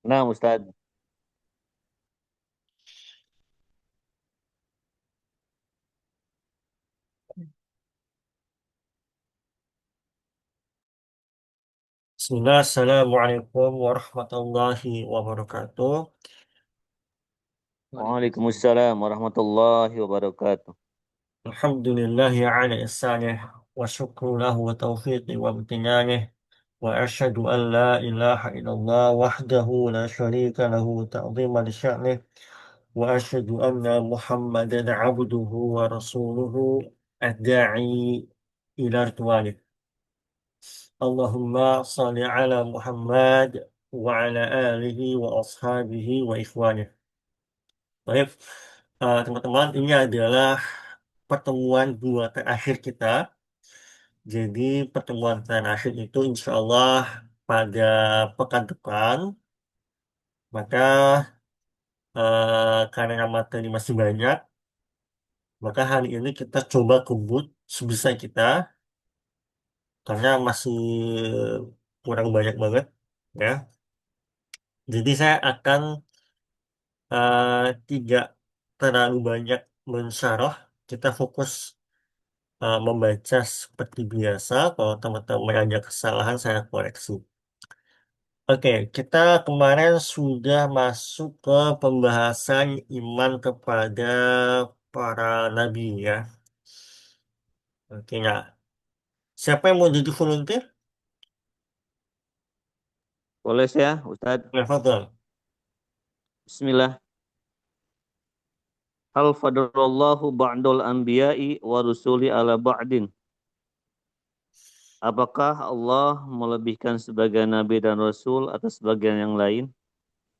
Nah, Ustadz. Bismillah, Assalamualaikum warahmatullahi wabarakatuh. Waalaikumsalam warahmatullahi wabarakatuh. Alhamdulillahi ala ihsanih wa syukru lahu wa taufiqi wa amtinanih wa ashadu an la ilaha illallah wahdahu la syarika lahu ta'zima li sya'nih wa ashadu anna Muhammadan abduhu wa rasuluhu ad-da'i ila ridwanih. Allahumma salli ala Muhammad wa ala alihi wa ashabihi wa ikhwanih. Baik, teman-teman, ini adalah pertemuan dua terakhir kita. Jadi pertemuan terakhir itu insya Allah pada pekan depan. Maka karena materi masih banyak, maka hari ini kita coba kebut sebisa kita karena masih kurang banyak banget, ya. Jadi saya akan tidak terlalu banyak mensyarah. Kita fokus membaca seperti biasa. Kalau teman-teman ada kesalahan, saya koreksi. Oke, kita kemarin sudah masuk ke pembahasan iman kepada para nabi, ya. Oke, nah, siapa yang mau jadi volunteer? Boleh saya, Ustadz? Ya, Fadal. Bismillah. Hal fadallahu ba'dul anbiya'i wa rusuli ala ba'din. Apakah Allah melebihkan sebagian nabi dan rasul atas sebagian yang lain?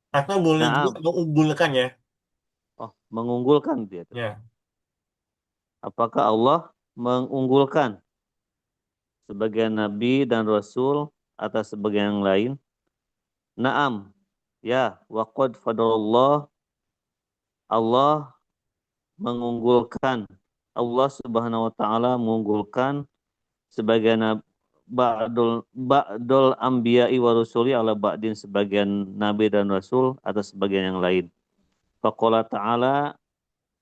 Atau boleh juga Naam. mengunggulkan, ya. Oh, mengunggulkan dia. Ya. Apakah Allah mengunggulkan sebagian nabi dan rasul atas sebagian yang lain? Naam. Ya, waqad fadallah Allah mengunggulkan. Allah Subhanahu wa taala mengunggulkan sebagian ba'dul anbiya'i wa rusuli ala ba'din, sebagian nabi dan rasul atas sebagian yang lain. Faqala ta'ala,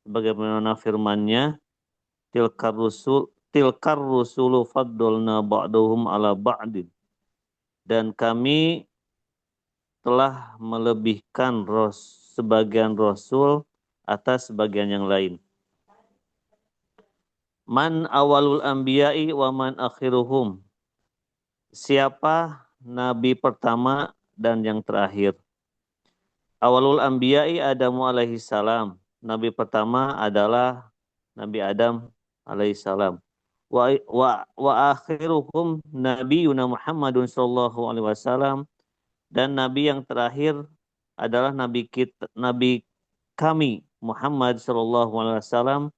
sebagaimana firman-Nya, tilkar rusulu faddalna ba'duhum ala ba'din. Dan kami telah melebihkan sebagian rasul atas sebagian yang lain. Man awalul anbiya'i wa man akhiruhum. Siapa nabi pertama dan yang terakhir? Awalul anbiya'i Adamu alaihi salam. Nabi pertama adalah Nabi Adam alaihi salam. Wa akhiruhum nabiyuna Muhammadun sallallahu alaihi wasallam, dan nabi yang terakhir adalah nabi kami Muhammad sallallahu alaihi wasallam.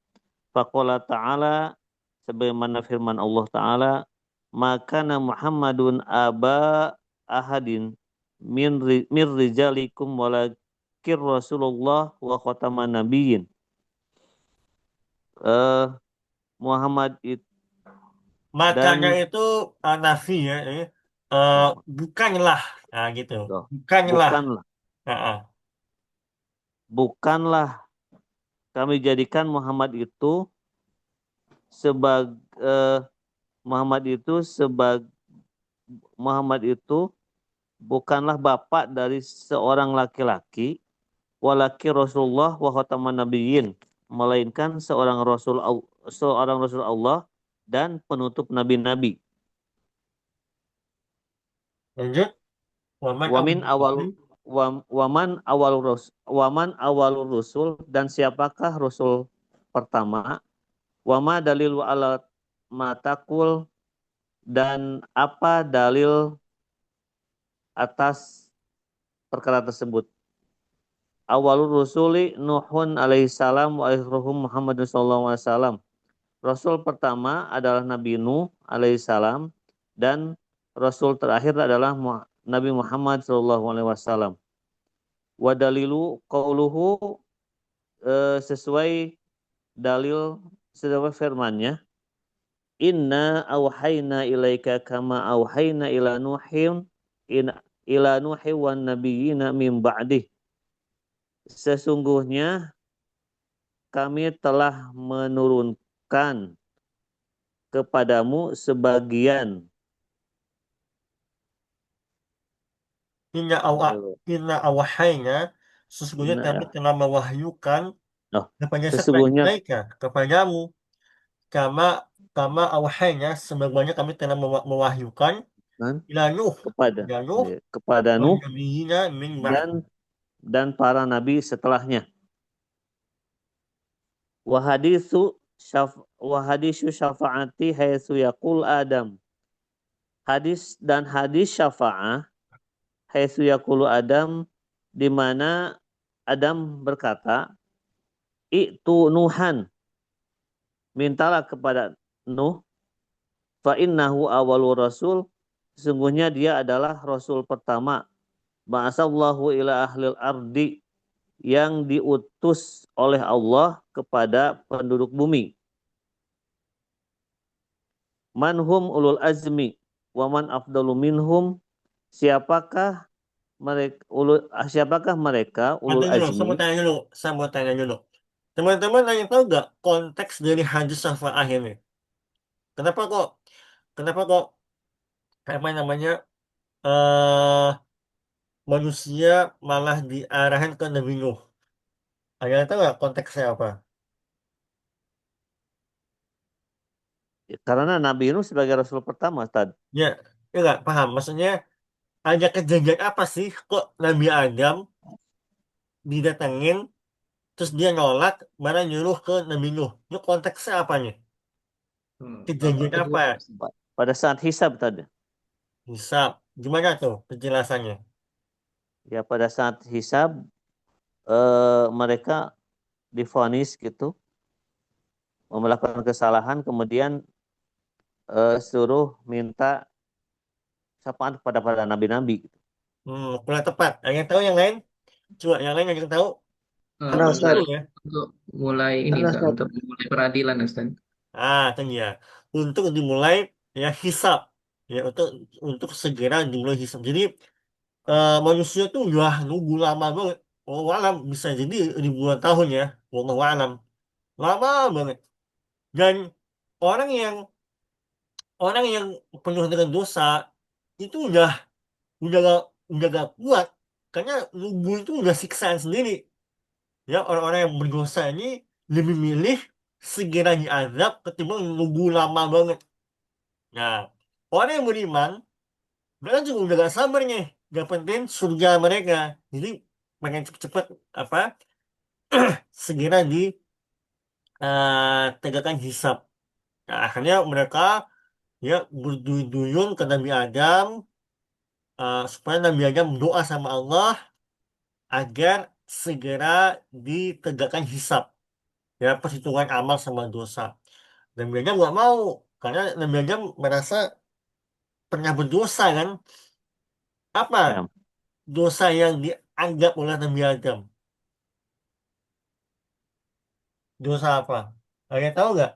Faqala ta'ala, sebagaimana firman Allah Ta'ala, maka Muhammadun aba ahadin min rijalikum walakin Rasulullah wa khataman nabiyyin. Eh, Muhammad itu Makanya dan itu nafi, ya. Eh, bukanlah. Nah, gitu. loh, Bukanlah. bukanlah Ah, ah. bukanlah kami jadikan sebagai Muhammad itu sebagai Muhammad itu bukanlah bapak dari seorang laki-laki, walaki Rasulullah wa khataman nabiyyin, melainkan seorang rasul Allah dan penutup nabi-nabi. Lanjut. Waman Wamin awal awal waman awalur rusul, dan siapakah rasul pertama? Wama dalil ala matakul, dan apa dalil atas perkara tersebut? Awalur rusuli Nuhun alaihi salam wa akhiruhum Muhammadun sallallahu alaihi wasallam. Rasul pertama adalah Nabi Nuh alaihissalam, dan Rasul terakhir adalah Nabi Muhammad sallallahu alaihi wasallam. Wa dalilu qauluhu, sesuai dalil sesuai firman-Nya, Inna auhayna ilaika kama auhayna ila Nuhin ila nuhi wan nabiyina min ba'dih. Sesungguhnya kami telah menurunkan kepadamu sebagian. Inna awa eh, inna awahayna sesungguhnya nah, kami ya. telah mewahyukan Oh, kepada siapa sesungguhnya mereka kepadamu kama kama awahayna sebagaimana kami telah mewahyukan kan, ila Nuh kepada ila Nuh kepada wan Nuh nabiyina min ba'di. dan para nabi setelahnya. Wahadisu syafaati haitsu yaqul Adam. Hadis syafaah haitsu yaqulu Adam, di mana Adam berkata, "Itu Nuhan, mintalah kepada Nuh, fa innahu awalur rasul, sesungguhnya dia adalah rasul pertama, ba'asallahu ila ahlil ardi, yang diutus oleh Allah kepada penduduk bumi. Manhum ulul azmi wa man afdalu minhum, siapakah mereka Nanti ulul dulu, saya mau azmi?" tanya dulu, saya mau tanya dulu. Teman-teman yang tahu nggak konteks dari hadis syafaat ini? Kenapa kok, kenapa kok, apa namanya, eh manusia malah diarahkan ke Nabi Nuh? Ada yang tahu nggak konteksnya apa? Karena Nabi Nuh sebagai rasul pertama, Ustaz. Ya, ya nggak paham. Maksudnya ada kejadian apa sih kok Nabi Adam didatengin, terus dia nolak, malah nyuruh ke Nabi Nuh? Itu konteksnya apa nih? Kejadian apa? Pada saat hisab tadi. Bisa, gimana tuh penjelasannya? Ya pada saat hisab mereka divonis gitu, melakukan kesalahan, kemudian suruh minta syafaat kepada para nabi-nabi gitu. Kurang tepat. Ada yang tahu yang lain? Coba yang lain yang tahu. Eh, Kan Karena begitu Ustaz, untuk ya. untuk mulai ini karena Ustaz, Ustaz, untuk mulai peradilan Ustaz. Itu dia. Untuk dimulai ya hisab. Ya untuk segera dimulai hisab. Jadi manusia tuh udah nunggu lama banget. Wallahu alam bisa jadi ribuan tahun ya. Wallahu alam. Lama banget. Dan orang yang orang yang penuh dengan dosa itu udah gak kuat karena nunggu itu udah siksaan sendiri. Ya, orang-orang yang berdosa ini lebih milih segera diazab ketimbang nunggu lama banget. Nah, orang yang beriman, mereka juga udah gak sabar nih, dapetin surga mereka. Jadi, pengen cepet-cepet apa segera tegakkan hisab. Nah, akhirnya mereka ya berduyun-duyun ke Nabi Adam supaya Nabi Adam doa sama Allah agar segera ditegakkan hisab. Ya, perhitungan amal sama dosa. Dan Nabi Adam nggak mau karena Nabi Adam merasa pernah berdosa kan. Apa Ya. dosa yang dianggap oleh Nabi Adam? Dosa apa? Kalian tahu nggak?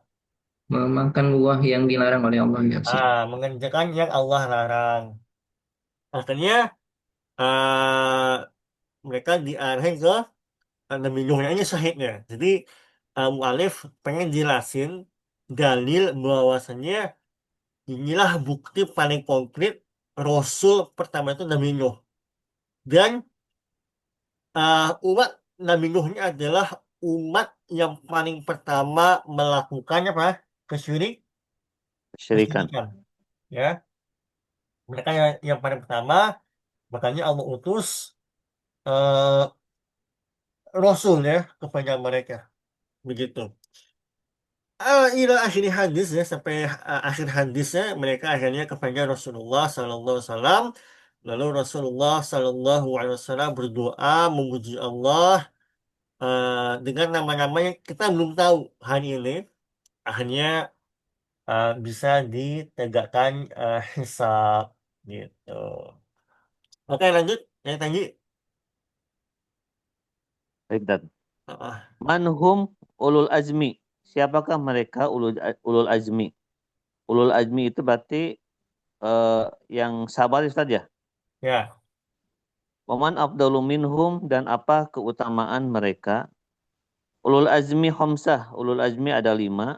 Memakan buah yang dilarang oleh Allah ya Ustaz. Mengerjakan yang Allah larang. Akhirnya mereka diarahin ke Nabi Nuh. Ini syahidnya. Jadi mu'alif pengen jelasin dalil bahwasannya inilah bukti paling konkret Rasul pertama itu Nabi Nuh. Dan umat Nabi Nuh ini adalah umat yang paling pertama melakukan apa? Kesyirik, Kesyirikan. kesyirikan. Ya, mereka yang paling pertama, makanya Allah utus eh, Rasul ya kepada mereka. Begitu. Ila akhir hadis ya sampai akhir hadisnya mereka akhirnya kepada Rasulullah Sallallahu Alaihi Wasallam. Lalu Rasulullah Sallallahu Alaihi Wasallam berdoa memuji Allah dengan nama-nama yang kita belum tahu hari ini. Akhirnya bisa ditegakkan hisab gitu. Oke lanjut yang tadi. Baik, dan Ah, manhum ulul azmi. Siapakah mereka ulul azmi? Ulul azmi itu berarti yang sabar Ustaz ya. ya Waman afdalu minhum, dan apa keutamaan mereka. Ulul azmi khamsah, ulul azmi ada 5.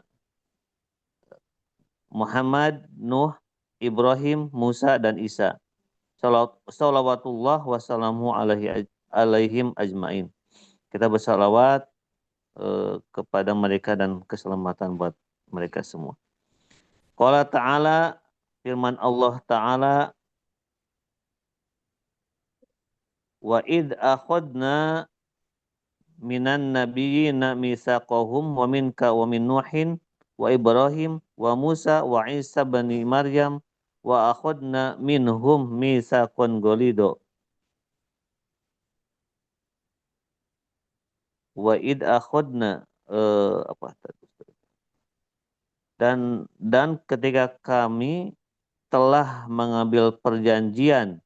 Muhammad, Nuh, Ibrahim, Musa, dan Isa. Salawatullah wassalamu alaihim ajmain. Kita bersalawat kepada mereka dan keselamatan buat mereka semua. Qala ta'ala, firman Allah Ta'ala, wa id akhadna minan nabiyyina mitsaqahum wa minka wa min Nuhin wa Ibrahim wa Musa wa Isa bani Maryam wa akhadna minhum mitsaqan ghalido. Wa id akhadna apa tadi? Dan ketika kami telah mengambil perjanjian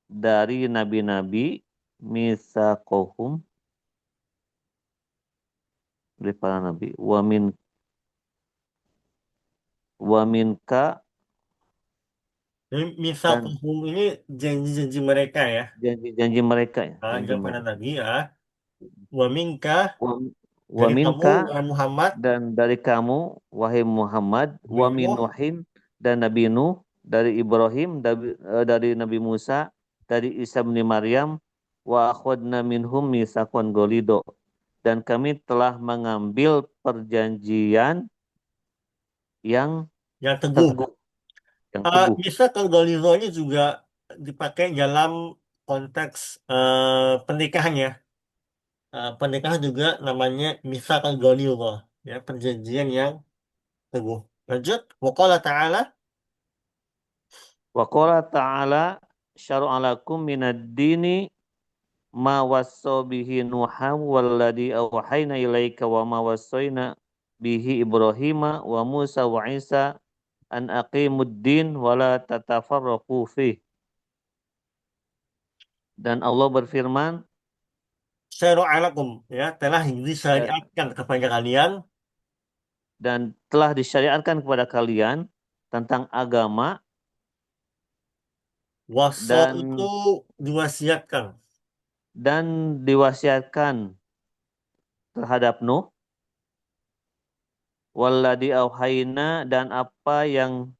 dari nabi-nabi, mitsaqahum, dari para nabi, wa minka, Jadi dan misakuhum ini janji-janji mereka ya. janji-janji mereka, ya, janji Jangan pada mereka. Nabi ya. Wa minka, Wa, wa dari kamu minka, wahai Muhammad, dan dari kamu wahai Muhammad, wa min minhu, Nuhin, dan Nabi Nuh, dari Ibrahim, dari Nabi Musa, dari Isa bin Maryam, wa akhadna minhum mitsaqan ghalido, dan kami telah mengambil perjanjian yang yang teguh. teguh, yang teguh. Bisa kalau Golizo ini juga dipakai dalam konteks pernikahan ya. Pernikahan juga namanya misal Golizo, ya perjanjian yang teguh. Lanjut, waqala ta'ala, Wa qala ta'ala, syar'a lakum minad dini ma wasso bihi Nuham walladhi awhayna ilaika wa ma wassoyna bihi Ibrahima wa Musa wa Isa an aqimud din wa la tatafarraqu fih. Dan Allah berfirman, syara'alakum, ya telah dan, disyariatkan kepada kalian, dan telah disyariatkan kepada kalian tentang agama, waso itu dan diwasiatkan. diwasiatkan terhadap Nuh, walladhi auhayna, dan apa yang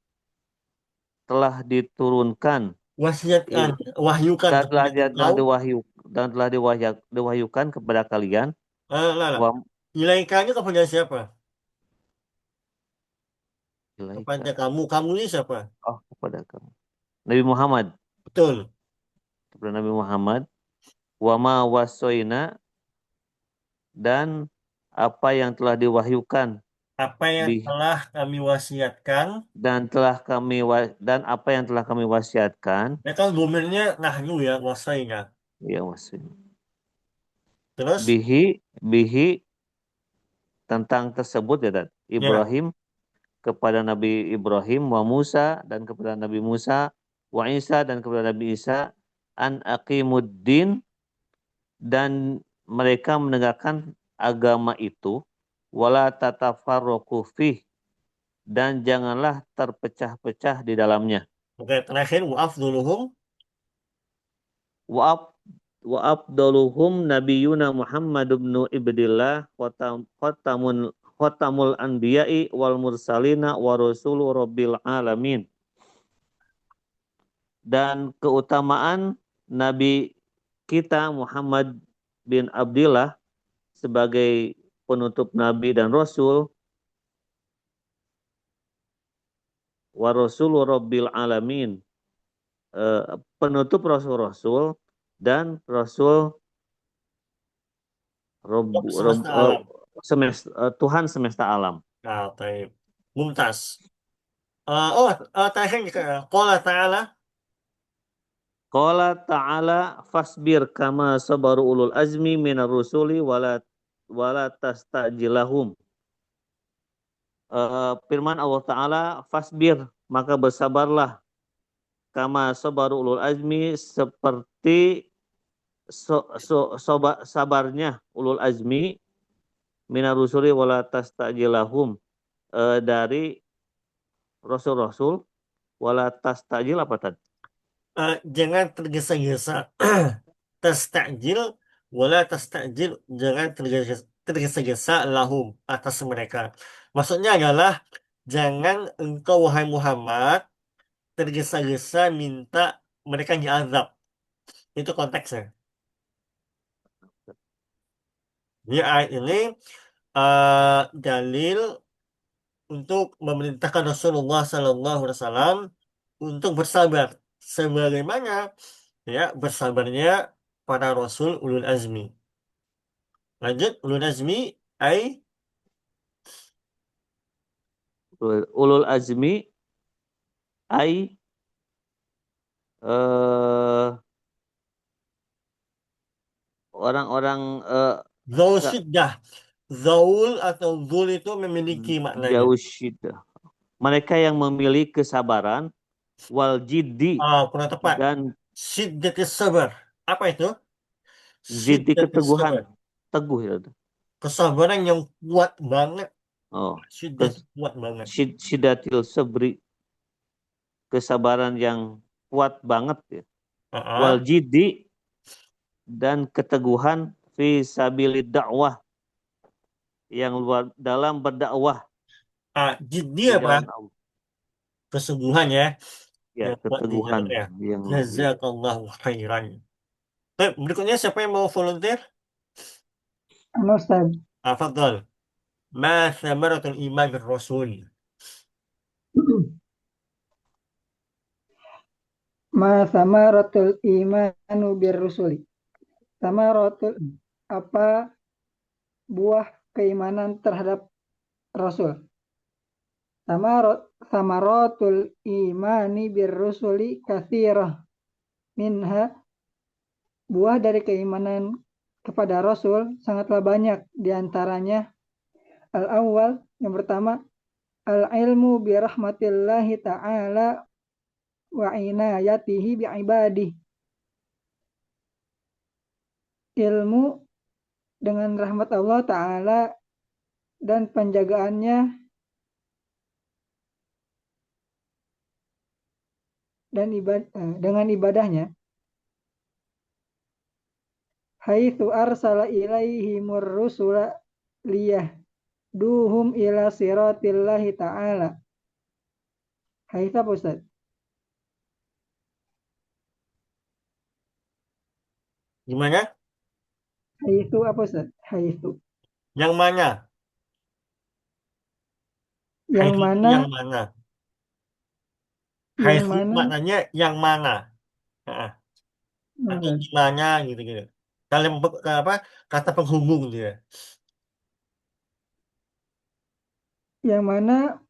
telah diturunkan, Wasiatkan, wahyukan dan telah kepada engkau, diwahyukan kepada kalian, lah. wa Ilaikanya kepada siapa? Kepada ilaika, kamu. Kamu ini siapa? kepada kamu, Nabi Muhammad, Betul. kepada Nabi Muhammad, wa ma wasoina, dan apa yang telah diwahyukan, Apa yang bih telah kami wasiatkan, dan apa yang telah kami wasiatkan, ya kan domainnya nahnu ya, wasainya. ya maksudnya, Terus, bihi tentang tersebut, ya, dan ya, Ibrahim, kepada Nabi Ibrahim, wa Musa, dan kepada Nabi Musa, wa Isa, dan kepada Nabi Isa, an aqimuddin, dan mereka menegakkan agama itu, wala tatafarraqu fih, dan janganlah terpecah-pecah di dalamnya. oke, terakhir, wa'afduluhum, Wa ab- wa abdaluhum nabiyuna Muhammad ibn Ibdillah khotamul anbiya'i wal mursalina wa rasulu rabbil alamin. Dan keutamaan Nabi kita Muhammad bin Abdillah sebagai penutup Nabi dan Rasul, wa rasulu rabbil alamin, penutup Rasul-Rasul dan Rasul semesta alam. Tuhan semesta alam. Nah, baik. Mumtaz. Terakhir, qala ta'ala, Qala ta'ala fasbir kama sabaru ulul azmi minar rusuli wala tastajilahum. Firman Allah Ta'ala, fasbir, maka bersabarlah, kama sabaru ulul azmi, seperti sabarnya ulul azmi, minar rusuli wala tastajilahum, dari rasul-rasul, wala tastajil apa tadi? jangan tergesa-gesa tastajil wala tastajil, jangan tergesa-gesa lahum atas mereka. Maksudnya adalah jangan engkau wahai Muhammad tergesa-gesa minta mereka diazab. Itu konteksnya. Jadi ayat ini dalil untuk memerintahkan Rasulullah SAW untuk bersabar sebagaimana ya bersabarnya para rasul ulul azmi. Lanjut, ulul azmi ay Ulul azmi ai orang-orang zaul syiddah. Zaul atau zul itu memiliki maknanya. jauh syiddah. Mereka yang memiliki kesabaran wal jiddi Kurang tepat. dan Syiddatis sabar. Apa itu? jiddi Syiddatis keteguhan. sabar. Teguh ya. Kesabaran yang kuat banget. Oh, Syiddat kuat banget. Syiddatil sabri, kesabaran yang kuat banget ya. Wal jiddi dan keteguhan fi sabilid dakwah, yang luar dalam berdakwah Jiddi di apa? jalan Allah. Kesungguhan ya. Ya, Yang kuat di keteguhan jalannya. yang Jazakallahu khairan. Baik, berikutnya siapa yang mau volunteer? Ustaz. Fadhal. Ma thamaratul iman bir rasul. Ma samaratul imanu bir rusuli. Samaratul apa buah keimanan terhadap Rasul. Samaratul imani bir rusuli katsirah. Minha buah dari keimanan kepada Rasul sangatlah banyak, diantaranya al-awwal, yang pertama, al-ilmu bi rahmatillahi ta'ala wa inayatihi bi ibadih. Ilmu dengan rahmat Allah Ta'ala dan penjagaannya dan dengan ibadahnya. Haitsu arsala ilaihimur rusula liyahduhum ila siratillahi ta'ala. Haitsu apa Ustaz? Gimana? Haitsu apa Ustaz? Haitsu. Yang mana? Yang Haitsu mana? yang mana? Yang Haitsu mana? maknanya yang mana? Atau di mana gitu-gitu. Kalian apa? Kata penghubung dia. Yang mana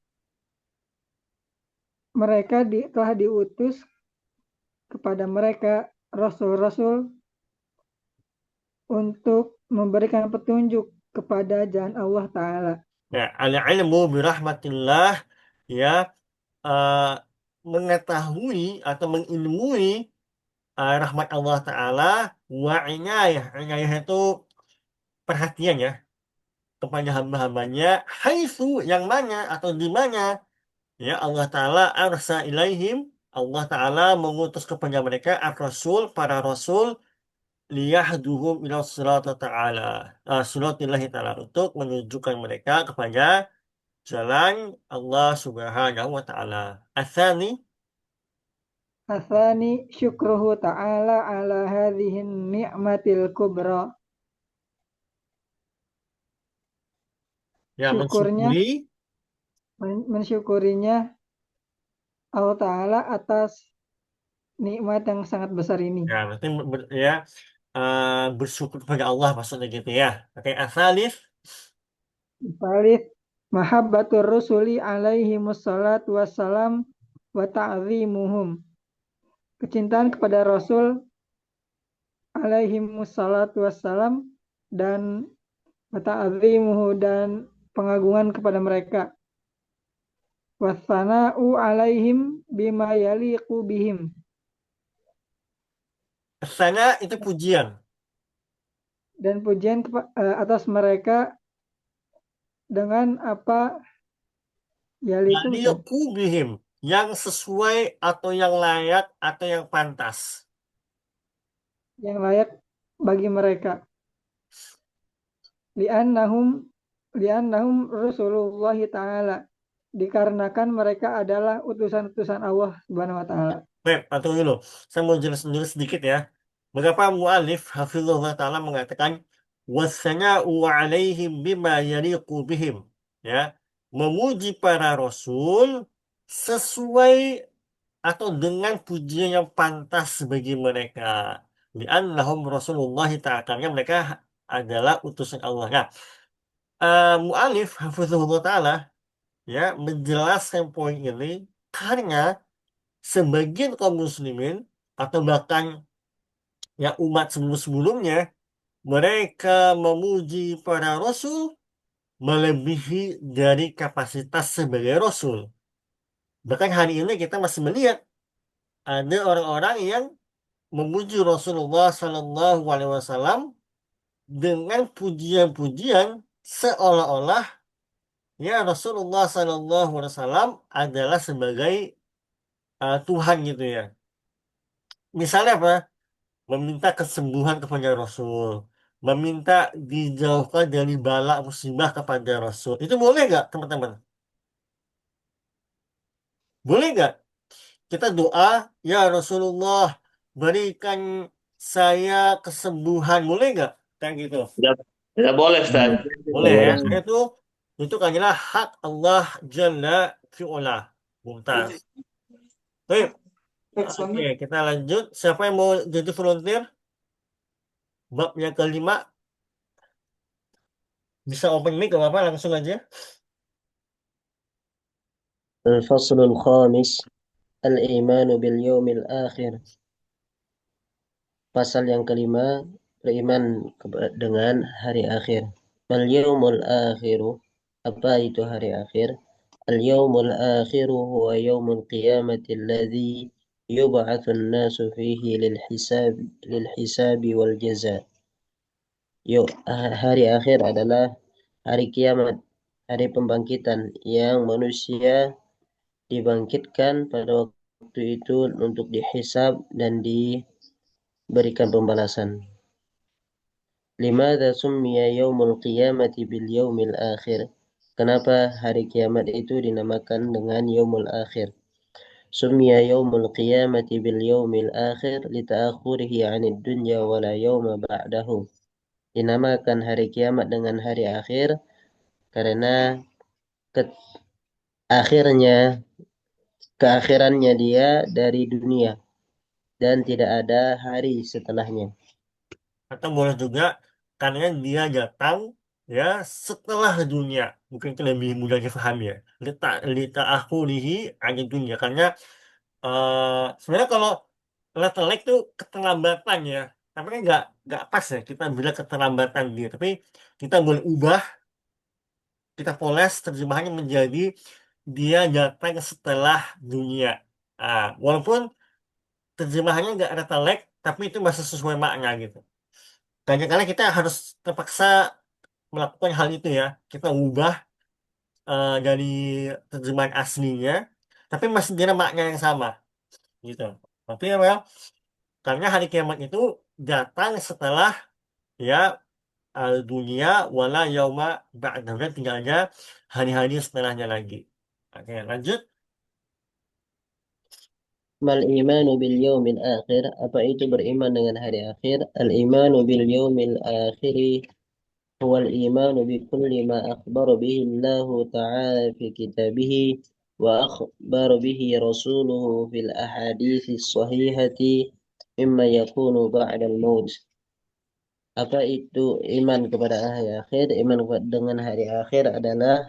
mereka telah diutus kepada mereka rasul-rasul untuk memberikan petunjuk kepada jalan Allah Ta'ala. Ya, al-ilmu birahmatillah ya mengetahui atau mengilmui rahmat Allah Ta'ala wa inayah. Inayah itu perhatian ya kepada hamba-hambanya haitsu yang mana atau di mana ya Allah Ta'ala arsa ilaihim, Allah Ta'ala mengutus kepada mereka ar-rasul, para rasul liyahduhum ila sirat ta'ala suratillahi ta'ala, untuk menunjukkan mereka kepada jalan Allah Subhanahu wa Ta'ala. Asani Asani syukruhu ta'ala ala hadhihin ni'matil kubra. ya Syukurnya, mensyukurinya Allah Ta'ala atas nikmat yang sangat besar ini. ya berarti bersyukur kepada Allah maksudnya gitu ya. Oke, asalif Salih mahabbatur rusuli alaihi wassalatu wassalam wa ta'zimuhum. Kecintaan kepada Rasul alaihi wassalatu wassalam dan wa ta'zimuhu dan pengagungan kepada mereka. Wassana'u alaihim bima yaliqu bihim. sana itu pujian. Dan pujian atas mereka dengan apa Yaliqu bihim, yang sesuai atau yang layak atau yang pantas. Yang layak bagi mereka. Li'annahum Rasulullah Ta'ala. Dikarenakan mereka adalah utusan-utusan Allah Subhanahu wa Ta'ala. Baik, tunggu dulu. Saya mau jelasin dulu sedikit ya. Mengapa mu'alif hafizullah ta'ala mengatakan wasana'u alaihim bima yaliqu bihim. Ya, memuji para rasul sesuai atau dengan pujian yang pantas bagi mereka. Li'annahum Rasulullah ta'ala. Karena mereka adalah utusan Allah. Nah, mu'alif hafizullah ta'ala ya menjelaskan poin ini karena sebagian kaum muslimin atau bahkan ya umat sebelum-sebelumnya mereka memuji para rasul melebihi dari kapasitas sebagai rasul. Bahkan hari ini kita masih melihat ada orang-orang yang memuji Rasulullah Shallallahu Alaihi Wasallam dengan pujian-pujian seolah-olah ya Rasulullah Shallallahu Alaihi Wasallam adalah sebagai Tuhan gitu ya. Misalnya apa? Meminta kesembuhan kepada Rasul, meminta dijauhkan dari bala musibah kepada Rasul. Itu boleh nggak, teman-teman? Boleh nggak? Kita doa, ya Rasulullah, berikan saya kesembuhan. Boleh nggak? Kayak gitu. Tidak, tidak boleh, Ustaz. Boleh ya. Boleh. Karena itu adalah hak Allah Jalla fi'ula. Mumtaz. Baik. Oke, kita lanjut. Siapa yang mau jadi volunteer? Bab yang kelima. Bisa open mic, gak apa-apa, langsung aja. الفصل الخامس الإيمان باليوم الآخر. Pasal yang kelima, beriman dengan hari akhir. Al-yawmul akhiru, apa itu hari akhir? Al-yawmul akhiru huwa yawmul qiyamati alladhi yub'atsun nasu fihi lil hisabi wal jaza. Hari akhir adalah hari kiamat, hari pembangkitan yang manusia dibangkitkan pada waktu itu untuk dihisab dan diberikan pembalasan. Limadza summiya yaumul qiyamati bil yaumil akhir? Kenapa hari kiamat itu dinamakan dengan yaumul akhir? Summiya yaumul qiyamati bil yaumil akhir lita'akhurihi 'anid dunya wala yauma ba'dahu. Dinamakan hari kiamat dengan hari akhir karena keakhirannya dia dari dunia dan tidak ada hari setelahnya. Atau boleh juga karena dia datang ya setelah dunia. Mungkin itu lebih mudah difahami ya. Lita akhulihi ada dunia. Karena sebenarnya kalau letelek itu keterlambatan ya. Tapi kan nggak pas ya kita bilang keterlambatan dia. Tapi kita boleh ubah, kita poles terjemahannya menjadi dia datang setelah dunia. Walaupun terjemahannya nggak letelek, tapi itu masih sesuai makna gitu. Kadang-kadang kita harus terpaksa melakukan hal itu ya. Kita ubah dari terjemahan aslinya, tapi masih dengan makna yang sama, gitu. Tapi ya, well, karena hari kiamat itu datang setelah ya dunia wala yauma ba'dahu dan tinggal ada hari-hari setelahnya lagi. Oke, lanjut. Mal imanu bil yaumil akhir, apa itu beriman dengan hari akhir? Al imanu bil yaumil akhiri هو الإيمان بكل ما أخبر به الله تعالى في كتابه وأخبر به رسوله في الأحاديث الصحيحة مما يكون بعد الموت. Apa itu iman kepada hari akhir? Iman dengan hari akhir adalah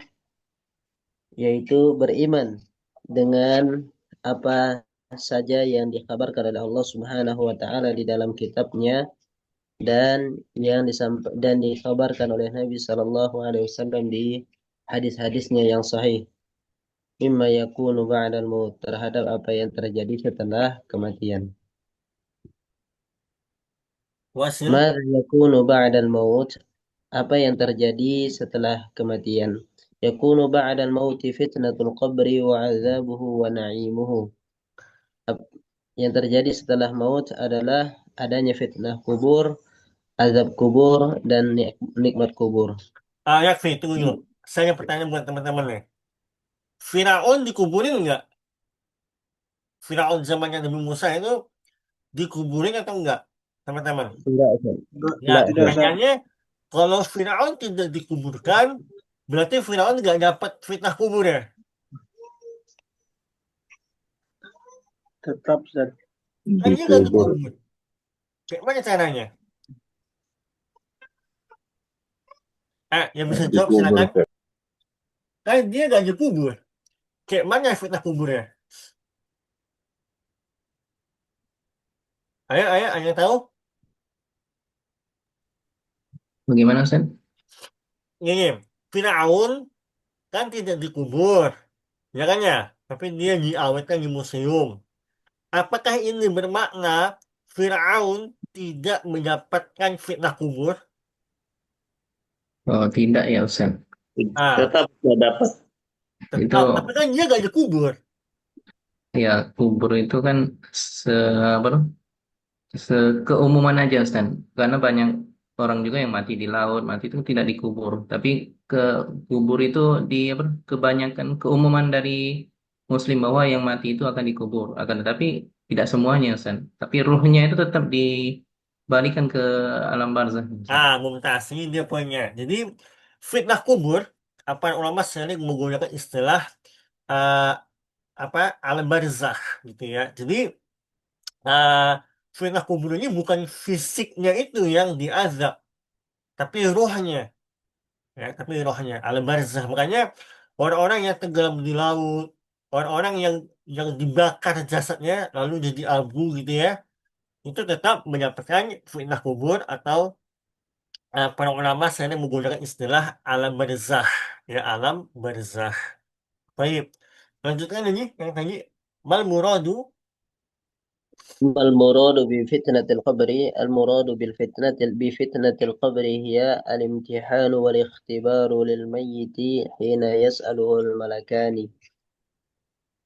yaitu beriman dengan apa saja yang dikabarkan oleh Allah Subhanahu wa taala di dalam kitabnya dan dan dikabarkan oleh Nabi Shallallahu Alaihi Wasallam di hadis-hadisnya yang sahih. Mimma yakunu ba'dal maut, terhadap apa yang terjadi setelah kematian. Wasil. Madza yakunu ba'dal maut, apa yang terjadi setelah kematian. Yakunu ba'dal mauti fitnatul qabri wa 'adzabuhu wa na'imuhu. Yang terjadi setelah maut adalah adanya fitnah kubur azab kubur dan nikmat kubur. Yakfi, tunggu dulu. Saya pertanyaan buat teman-teman nih. Firaun dikuburin nggak? Firaun zamannya Nabi Musa itu dikuburin atau enggak, teman-teman? Enggak, Ustaz. Ya, Enggak, Ustaz. pertanyaannya, kalau Firaun tidak dikuburkan, berarti Firaun nggak dapat fitnah kubur ya? Tetap, Ustaz. Kan dia nggak dikubur. Kayak mana caranya? Yang bisa jawab silakan. Kan dia nggak dikubur. Kayak mana fitnah kuburnya? Ayo, ada yang tahu? Bagaimana Ustaz? Ini, Firaun kan tidak dikubur, ya kan ya? Tapi dia diawetkan di museum. Apakah ini bermakna Firaun tidak mendapatkan fitnah kubur? Oh, tidak ya Ustaz. Ah, Tetap tidak dapat. Itu tetap. Tapi kan dia nggak dikubur. ya kubur itu kan se apa tuh? Keumuman aja Ustaz. Karena banyak orang juga yang mati di laut, mati itu tidak dikubur. Tapi ke kubur itu di apa? Kebanyakan keumuman dari Muslim bahwa yang mati itu akan dikubur. Akan tetapi tidak semuanya Ustaz. Tapi ruhnya itu tetap dibalikan ke alam barzah Ustaz. Mumtaz, ini dia poinnya. Jadi, fitnah kubur, apa ulama sering menggunakan istilah eh, apa alam barzah gitu ya. Jadi, eh, fitnah kubur ini bukan fisiknya itu yang diazab, tapi rohnya. Ya, tapi rohnya alam barzah. Makanya orang-orang yang tenggelam di laut, orang-orang yang dibakar jasadnya lalu jadi abu gitu ya, itu tetap mendapatkan fitnah kubur atau para ulama sering menggunakan istilah alam barzah. Ya, alam barzah. Baik. Lanjutkan ini yang tadi, mal muradu. أما المراد بفتنة القبر المراد بفتنة القبر هي الامتحان والاختبار للميت حين يسأله الملكان.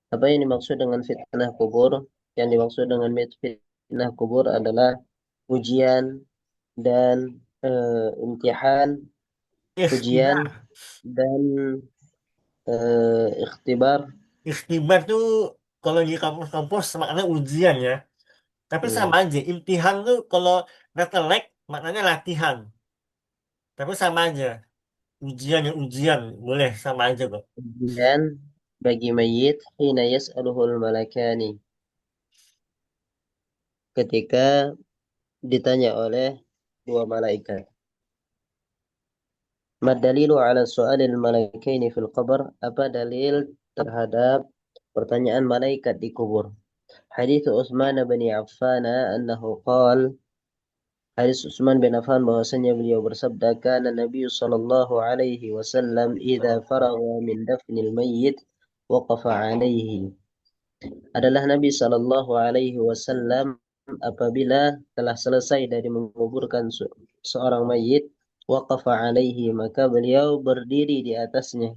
Apa yang dimaksud dengan fitnah kubur? Yang dimaksud dengan fitnah kubur adalah ujian dan imtihan, ujian Ikhtibar. dan ikhtibar. Ikhtibar tuh kalau di kampus-kampus maknanya ujian ya. Tapi sama Ya, aja. Imtihan tuh kalau retelek maknanya latihan. Tapi sama aja. Ujian ya ujian. Boleh sama aja kok. ujian bagi mayit hina yas'aluhul malakani ketika ditanya oleh dua malaikat. Mad dalilu ala su'alil malakaini fil qabr? Apa dalil terhadap pertanyaan malaikat di kubur? Hadis Utsman bin Affan annahu qala, hadis Utsman bin Affan bahwasanya beliau bersabda, kana Nabi sallallahu alaihi wasallam idza faragha min dafnil mayyit waqafa alaihi. Adalah Nabi sallallahu alaihi wasallam apabila telah selesai dari menguburkan seorang mayit, waqafa alaihi, maka beliau berdiri di atasnya.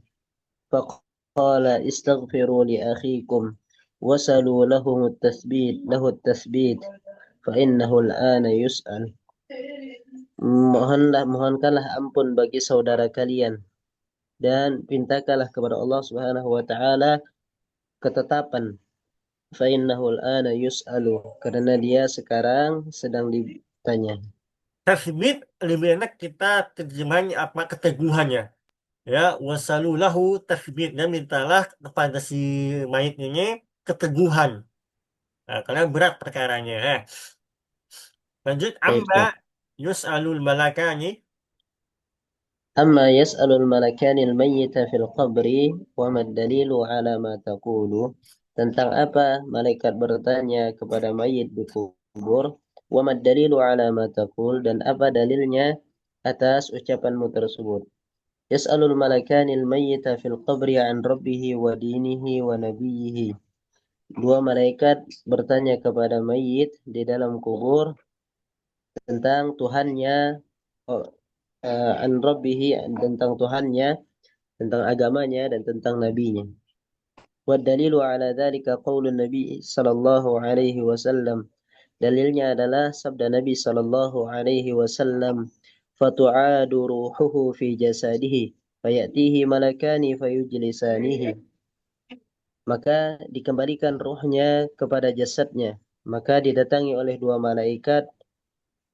Faqala istaghfiru li akhikum wasalu lahu at-tathbit fa innahu al-ana yus'al. Mohonkanlah ampun bagi saudara kalian dan pintakanlah kepada Allah Subhanahu wa taala ketetapan. Fa innahu al-ana yus'alu, karena dia sekarang sedang ditanya. Tasbih lebih enak kita terjemahannya apa keteguhannya. Ya, wasalulahu tasbih. Dan mintalah kepada si mayit ini keteguhan. Nah, karena berat perkaranya. Lanjut, Baik, amma Ustaz. yus'alul malakani. Amma yas'alul malakani al-mayyita fil qabri wa ma dalilu ala ma taqulu. Tentang apa malaikat bertanya kepada mayit di kubur, wa ma dalilu ala ma taqul, dan apa dalilnya atas ucapanmu tersebut. Yas'alul malakani al-mayyita fil qabri an rabbihi wa dinihi wa nabiyhi. Dua malaikat bertanya kepada mayit di dalam kubur tentang Tuhannya, oh, an rabbihi, tentang Tuhannya, tentang agamanya dan tentang nabinya. Wa dalilu ala dzalika qaulun Nabi sallallahu alaihi wasallam. Dalilnya adalah sabda Nabi sallallahu alaihi wasallam, "Fatu'adu ruhuhu fi jasadihi, fayatihi malakani fayujlisanihi." Maka dikembalikan ruhnya kepada jasadnya, maka didatangi oleh dua malaikat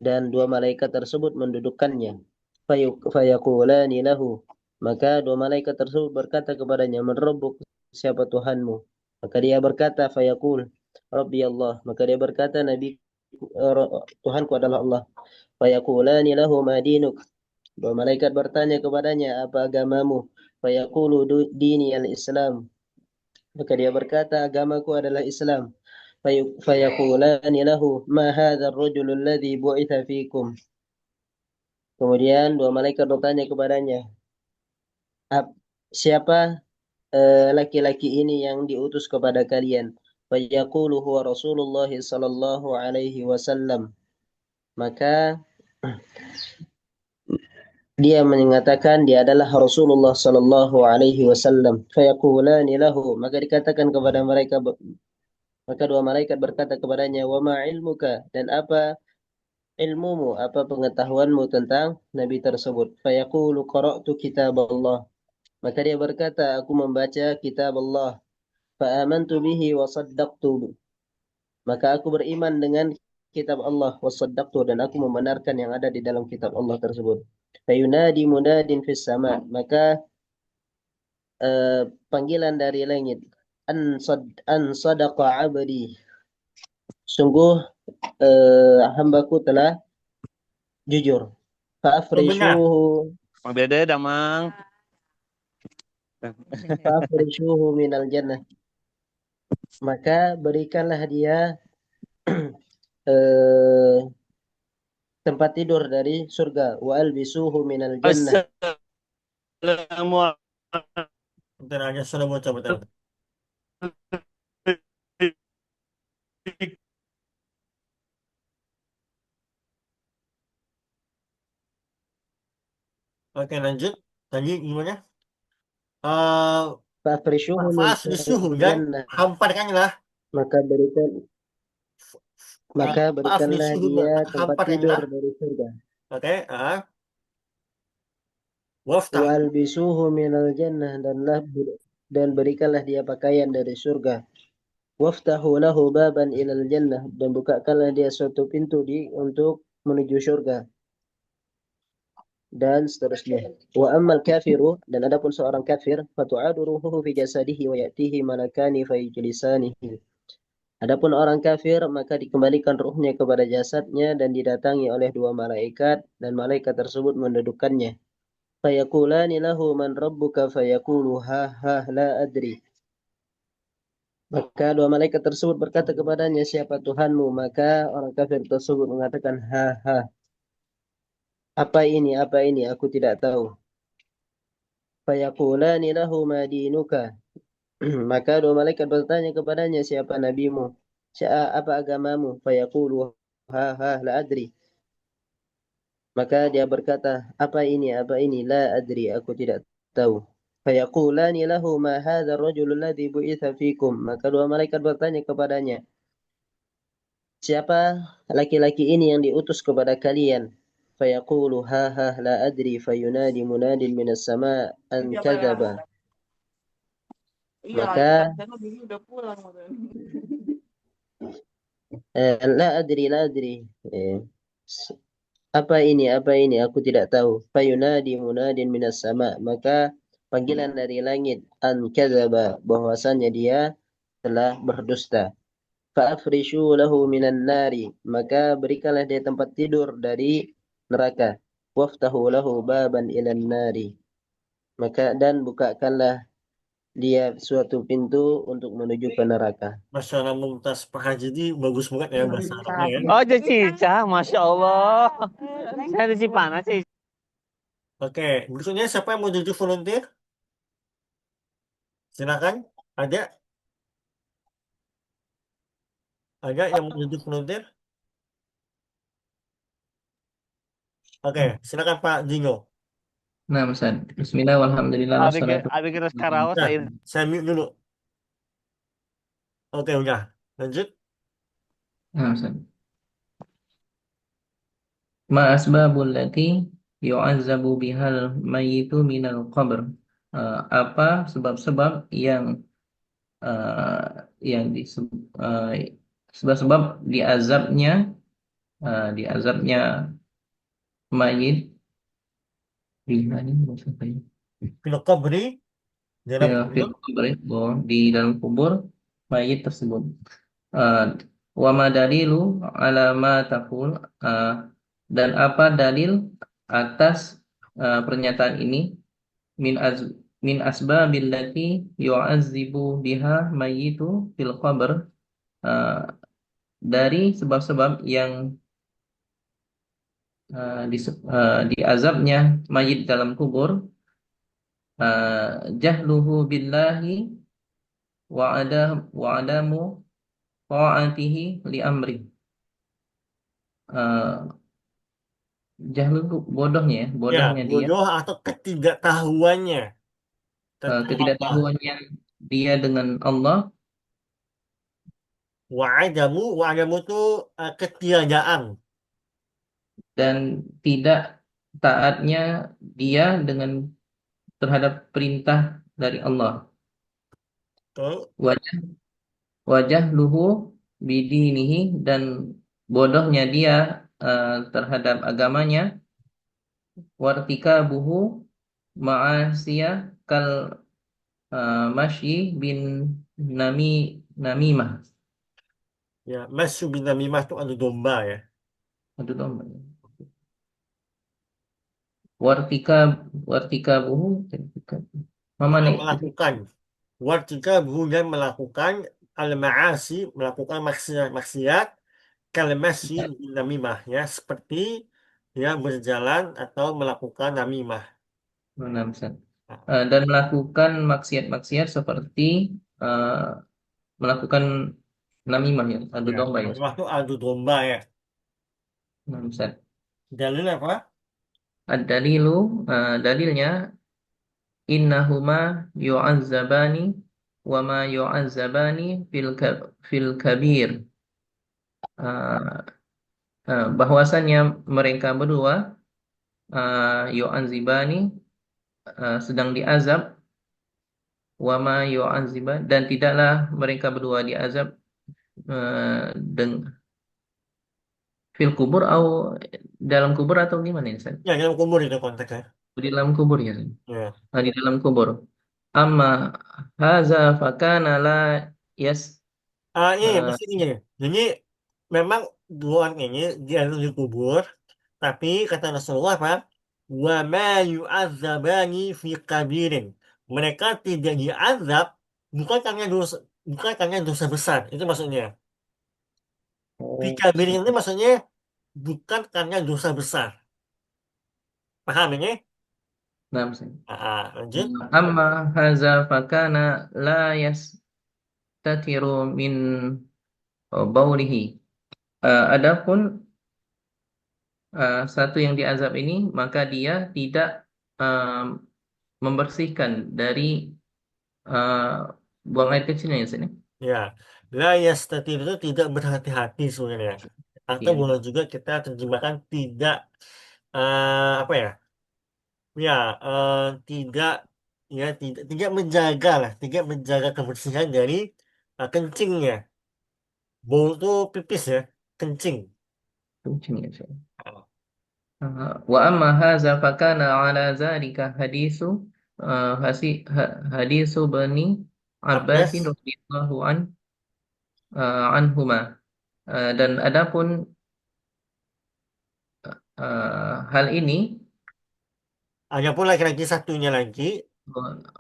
dan dua malaikat tersebut mendudukkannya. Fayaqulani lahu, maka dua malaikat tersebut berkata kepadanya, "Man rabbuk, siapa Tuhanmu?" Maka dia berkata, fayaqul, "Rabbi Allah." Maka dia berkata, Tuhanku adalah Allah. Fayaqulani lahu, "Ma dinuk?" Dua malaikat bertanya kepadanya, "Apa agamamu?" Fayaqulu, "Dini al-Islam." Maka dia berkata, "Agamaku adalah Islam." Fayaqulani lahu, "Ma hadzal rajul alladhi bu'itha fikum?" Kemudian dua malaikat bertanya kepadanya, "Siapa laki-laki ini yang diutus kepada kalian?" Fayaqulu huwa Rasulullah sallallahu alaihi wasallam. Maka dia mengatakan dia adalah Rasulullah sallallahu alaihi wasallam. Fayaqulani lahu, maka dikatakan kepada mereka, maka dua malaikat berkata kepadanya, "Wa ma ilmuka?" Dan apa ilmumu, apa pengetahuanmu tentang Nabi tersebut? Fayaqulu qara'tu kitab Allah. Maka dia berkata, "Aku membaca kitab Allah. Fa'amantu bihi wa saddaqtu." Maka aku beriman dengan kitab Allah wa saddaqtu, dan aku membenarkan yang ada di dalam kitab Allah tersebut. Fayunadi munadin fis sama, maka panggilan dari langit, an sadaqa abdi, sungguh hambaku telah jujur. Benar. Fa'afrishuhu Beda damang. fa'afrishuhu minal jannah. Maka berikanlah dia eh, tempat tidur dari surga. Wa albisuhu minal jannah. Assalamualaikum. Bentar aja, sudah mau coba bentar. Oke, lanjut. Tadi gimana? Eh, Fa'afrishuhu Fa'as minal disuhu dan jannah. hamparkanlah. Maka Fa'as berikanlah disuhu, dia maka tempat tidur hamparkanlah. dari surga. Oke, waftah. Wa albisuhu minal jannah, dan berikanlah dia pakaian dari surga. Waftahu lahu baban ilal jannah, dan bukakanlah dia suatu pintu untuk menuju surga, dan seterusnya. Wa ammal kafiru, dan adapun seorang kafir, fatu'adu ruhuhu fi jasadihi wa ya'tihi malakani fayujlisanihi. Adapun orang kafir, maka dikembalikan ruhnya kepada jasadnya dan didatangi oleh dua malaikat, dan malaikat tersebut mendudukkannya. Fayaqulani lahu, "Man rabbuka?" Fayaqulu, "Ha ha la adri." Maka dua malaikat tersebut berkata kepadanya, "Siapa Tuhanmu?" Maka orang kafir tersebut mengatakan, "Ha ha, apa ini, apa ini, aku tidak tahu." Fayaqulani lahu, "Ma dinuka?" Maka dua malaikat bertanya kepadanya, "Siapa nabimu? Apa agamamu?" Fayaqulu, "Ha ha la adri." Maka dia berkata, "Apa ini, apa ini, la adri, aku tidak tahu." Fayaqulani lahu, "Ma hadha ar-rajul alladhi bu'itha fikum?" Maka dua malaikat bertanya kepadanya, "Siapa laki-laki ini yang diutus kepada kalian?" Fayaqulu, "Ha ha la adri." Fayunadi munadin minas sama an kadzaba. Maka la adri, la adri. Eh, apa ini, aku tidak tahu. Fayunadi munadin minas sama, maka panggilan dari langit, an kadzaba, bahwasannya dia telah berdusta. Fa'afrishu lahu minan nari, maka berikanlah dia tempat tidur dari neraka. Waftahu lahu baban ilan nari, maka dan bukakanlah dia suatu pintu untuk menuju ke neraka. Masalah Mumtaz Pak Haji ini bagus banget ya bahasa Arabnya ya. Oh, jadi Cica, Masya Allah. Saya di Cipanas, Cica. Oke, berikutnya siapa yang mau jadi volunteer? Silakan. Ada? Ada yang mau jadi volunteer? Oke, silakan Pak Dino. Nah, Ustaz. Bismillah, walhamdulillah, wassalatu. Abi kita sekarang Nah, saya mute dulu. Oke, udah. Lanjut. Nah, Ustaz. Ma asbabul lati yu'azzabu bihal mayyitu minal qabr. Apa sebab-sebab uh, yang di sebab-sebab diazabnya mayit biha ini maksudnya Fil qabri, dalam fil kubur. qabri, di dalam kubur mayit tersebut. Uh, wa ma dalilu ala ma taqul, dan apa dalil atas pernyataan ini, min az min asbabil lati yu'azzibu biha mayyitu fil qabr, uh, dari sebab-sebab yang diazabnya mayit dalam kubur, jahluhu billahi wa adamu ta'atihi li amri. Uh, Jahlu itu bodohnya ya, Ya, bodohnya dia, bodoh atau ketidaktahuannya tentang Allah. ketidaktahuannya dia dengan Allah, Wa'adamu itu ketiadaan. dan tidak taatnya dia dengan terhadap perintah dari Allah. Betul? Wajah wajah luhu bidinihi, dan bodohnya dia terhadap agamanya, wartika buhu ma'asiyah kal masyi bin nami namimah. Ya, masyu bin namimah itu adu domba ya. Aduh, domba. Wartika wartika buhu mama Yang nih melakukan. Wartika dan melakukan al-ma'asi, melakukan maksiat, kalmasyi bin namimah ya, seperti ya berjalan atau melakukan namimah. mana bisa. Nah, Dan melakukan maksiat-maksiat seperti eh, melakukan namimah ya, adu ya, domba ya. namimah itu adu domba ya. Nah, bisa. Dalil apa? Ad-dalilu, dalilnya, innahuma yu'azzabani wa ma yu'azzabani fil kabir. Eh, Bahwasannya mereka berdua yu'azzibani, sedang diazab, wa ma yu'azziban, dan tidaklah mereka berdua diazab deng fil kubur atau dalam kubur, atau gimana ini San? Ya, dalam kubur itu konteksnya. Di dalam kubur ya San? Ya. Di dalam kubur. Amma haza fakana la yas Ini eh, maksudnya. Jadi memang dua orang ini dia dikubur, tapi kata Rasulullah apa? Wa ma yu'adzabani fi kabirin. Mereka tidak diazab bukan karena dosa, bukan karena dosa besar. Itu maksudnya. Fi oh, kabirin itu maksudnya bukan karena dosa besar. Paham ini? nah, San. Lanjut. Amma haza fakana la yastatiru min baulihi. Adapun satu yang diazab ini, maka dia tidak eh, membersihkan dari eh, buang air kecilnya ya, sini. Ya, la yastatir itu tidak berhati-hati sebenarnya. Atau Iya, boleh juga kita terjemahkan tidak apa ya? Ya, tidak ya tidak menjaga lah, tidak menjaga kebersihan dari kencingnya. Bau itu pipis ya, kencing. kucing ya, sini. Wa amma hadza fakana ala zalika hadisu bani Abbasin Abbas, radhiyallahu anhuma. Dan adapun hal ini, ada pun laki-laki satunya lagi.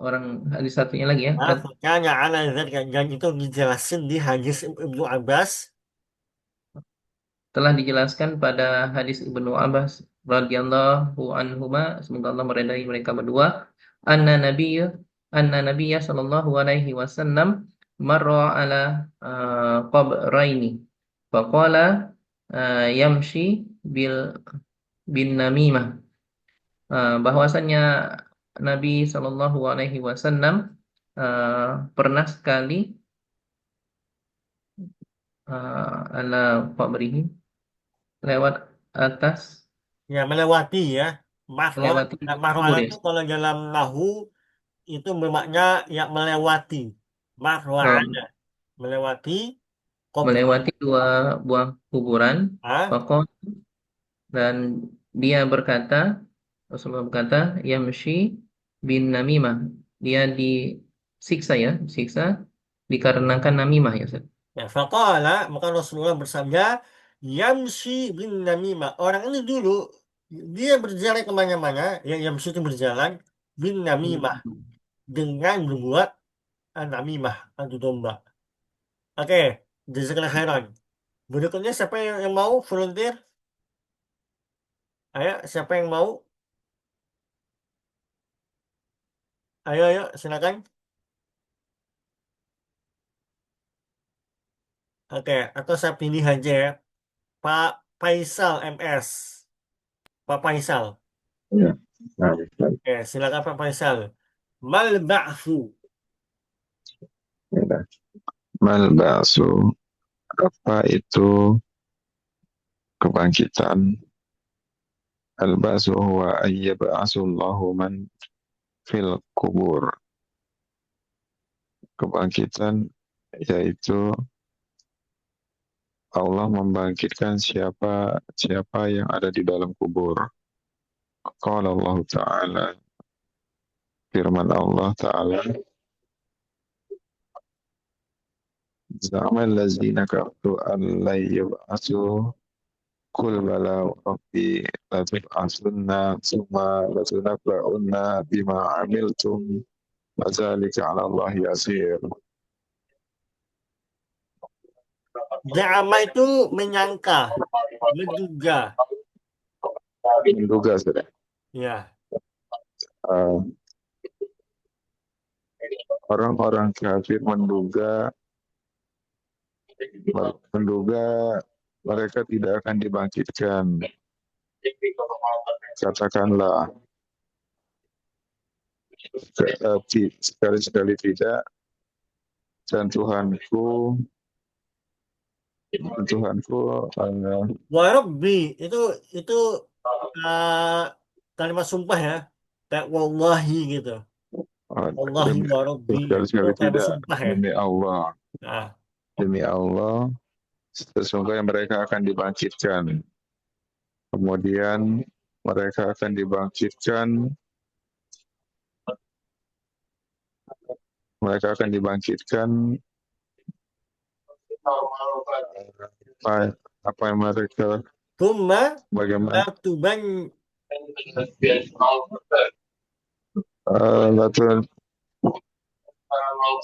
orang hadis satunya lagi ya, Fakanya ala zalika, dan itu dijelasin di hadis Ibnu Abbas. telah dijelaskan pada hadis Ibnu Abbas radhiyallahu anhuma, semoga Allah meridai mereka berdua, anna nabiyya anna sallallahu alaihi wasallam marra ala qabraini faqala yamshi bil bin namimah. Bahwasannya Nabi Shallallahu alaihi wasallam pernah sekali ala qabrihi, lewat atas Ya, melewati ya. Marra, melewati marra kubur ya. itu kalau dalam nahu itu bermakna yang melewati. Marra Oh, ada. Melewati kubur. melewati dua buah kuburan. Ah, Pokok dan dia berkata, Rasulullah berkata, Yamshi bin namimah. Dia disiksa ya, siksa dikarenakan namimah ya, Ustaz. ya, faqala, maka Rasulullah bersabda, Yamshi bin namimah. Orang ini dulu, dia berjalan kemana-mana, ya Yamshi itu berjalan bin namimah. Dengan berbuat namimah, adu domba. Oke, jazakallah khairan. Berikutnya siapa yang mau volunteer? Ayo, siapa yang mau? Ayo, ayo, silakan. Oke, atau saya pilih aja ya. Pak Faisal MS. Pak Faisal. Ya, baik, baik. Oke, silakan Pak Faisal. Mal ba'fu. Ya, dah. Mal ba'su, apa itu kebangkitan? Al ba'su huwa ayyab'asullahu man fil kubur. Kebangkitan yaitu Allah membangkitkan siapa yang ada di dalam kubur. Qala Allah Ta'ala, firman Allah Ta'ala, Za'amal lazina kafaru an la yub'atsu qul bala wa rabbi la tub'atsunna tsumma la tunabba'unna bima 'amiltum wa dzalika 'ala Allah yasir. Za'ama itu menyangka, menduga. Menduga sudah. Ya, Uh, orang-orang kafir menduga mereka tidak akan dibangkitkan. Katakanlah sekali-sekali tidak, dan Tuhanku wa rabbi itu kalimat sumpah ya. Kayak wallahi gitu. Wallahi wa rabbi. sekali-sekali Itu kalimat tidak, sumpah ya. Nah, demi Allah sesungguhnya mereka akan dibangkitkan. Kemudian mereka akan dibangkitkan apa yang mereka Tumma bagaimana latuban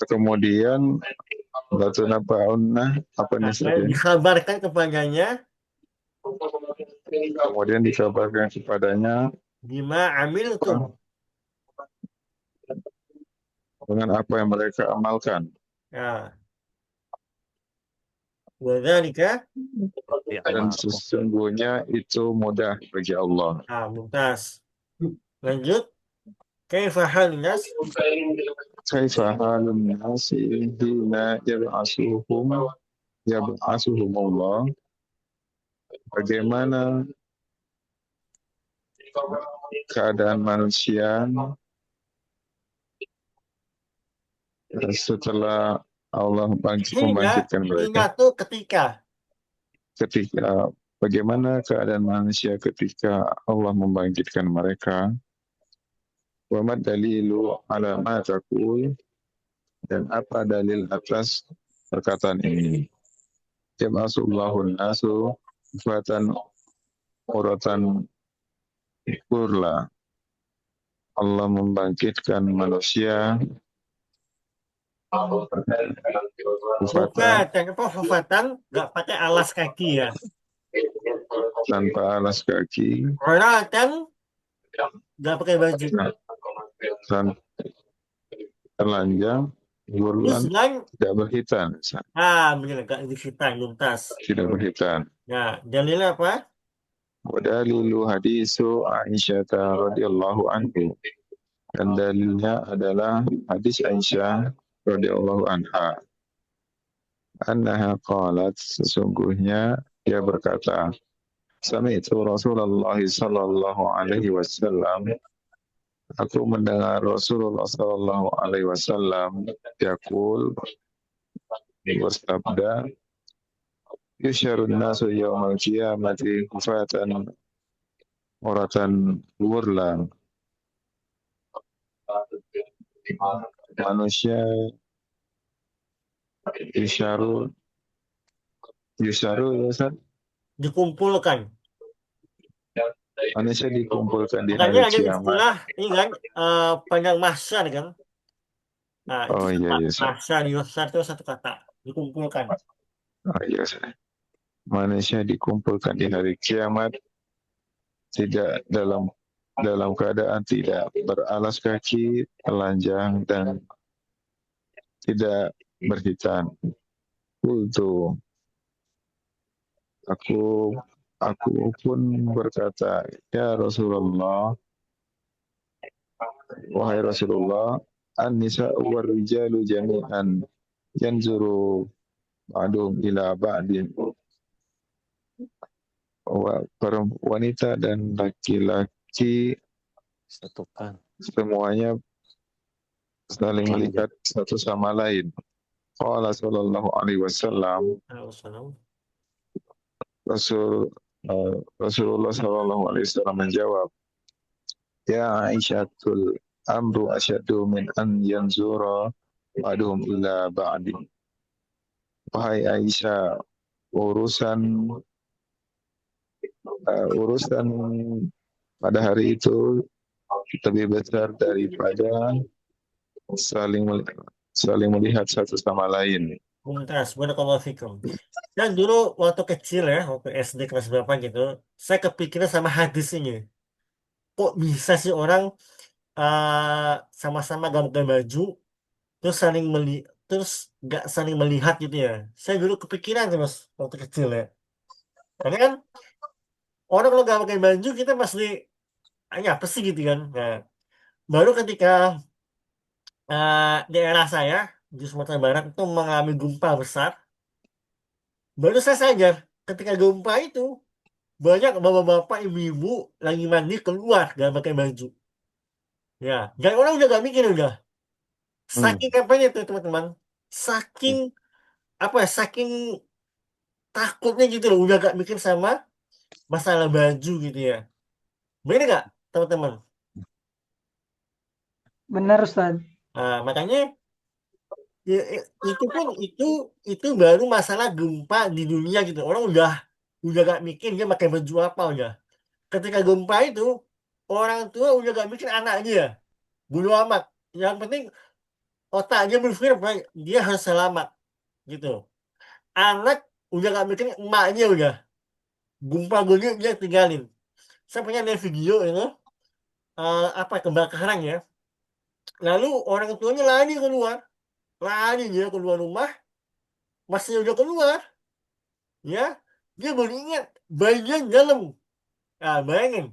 kemudian batu nabaunna apa nih dikabarkan kepadanya kemudian dikabarkan kepadanya bima amiltum dengan apa yang mereka amalkan. ya. Wadzalika Dan sesungguhnya itu mudah bagi Allah. mumtaz. Lanjut. Kaifa halun nas? Kaifa halun nasi hina yab'asuhum Allah. Bagaimana keadaan manusia setelah Allah membangkitkan mereka? Hina itu ketika. Bagaimana keadaan manusia ketika Allah membangkitkan mereka? Wa mad dalilu ala ma taqul, dan apa dalil atas perkataan ini? Yab'asullahu nasu fatan uratan kurla. Allah membangkitkan manusia Hufatan nggak pakai alas kaki ya. tanpa alas kaki, Uratan nggak pakai baju. dan telanjang, burlan, tidak berhitan. Benar, nggak dihitan, luntas. Tidak berhitan. Nah, dalilnya apa? Wadalilu hadisu Aisyah radhiyallahu anhu. Dan dalilnya adalah hadis Aisyah radhiyallahu anha. Annaha qalat, sesungguhnya dia berkata, Sami'tu Rasulullah sallallahu alaihi wasallam. Aku mendengar Rasulullah sallallahu alaihi wasallam yaqul, bersabda, yusyarun nasu yaumal qiyamati hufatan uratan ghurlan. Manusia yusyaru ya Ustaz? Dikumpulkan. Manusia dikumpulkan di Makanya hari ada kiamat. istilah ini kan panjang mahsyar kan. Nah, Oh itu iya, sama. iya Ustaz. Mahsyar, yusyar itu satu kata. Dikumpulkan. Oh iya Ustaz. Manusia dikumpulkan di hari kiamat tidak dalam keadaan tidak beralas kaki, telanjang dan tidak berhitan. Kultu, aku pun berkata, ya Rasulullah, wahai Rasulullah, an-nisa war rijalu jami'an yanzuru ba'dhum ila ba'din. Wanita dan laki-laki Satukan. semuanya saling melihat satu sama lain. Qala sallallahu alaihi wasallam, Rasulullah sallallahu alaihi wasallam menjawab, ya Aisyah, amru asyaddu min an yanzura ba'dhum ila ba'din. Wahai Aisyah, urusan pada hari itu lebih besar daripada saling melihat satu sama lain. Mumtaz, barakallahu fikum. Dan dulu waktu kecil ya, waktu SD kelas berapa gitu, saya kepikiran sama hadis ini. Kok bisa sih orang sama-sama ganti baju, terus terus nggak saling melihat gitu ya. Saya dulu kepikiran terus waktu kecil ya. Karena kan orang kalau nggak pakai baju kita pasti apa sih gitu kan. Nah, baru ketika daerah saya di Sumatera Barat itu mengalami gempa besar, baru saya sadar ketika gempa itu banyak bapak-bapak, ibu-ibu lagi mandi keluar gak pakai baju. Ya, dan orang udah gak mikir udah. Saking apanya tuh teman-teman? Saking apa ya? Saking takutnya gitu loh, udah gak mikir sama masalah baju gitu ya. Bener gak teman-teman? Benar Ustaz. Nah, makanya itu pun itu baru masalah gempa di dunia gitu. Orang udah gak mikir dia pakai baju apa udah. Ketika gempa itu orang tua udah gak mikir anaknya ya. Bodo amat. Yang penting otaknya berpikir dia harus selamat gitu. Anak udah gak mikir emaknya udah. Gempa gede dia tinggalin. Saya punya lihat video itu apa kebakaran ya. Lalu orang tuanya lari dia keluar rumah, masih udah keluar, ya dia baru ingat bayinya di dalam. Nah, bayangin,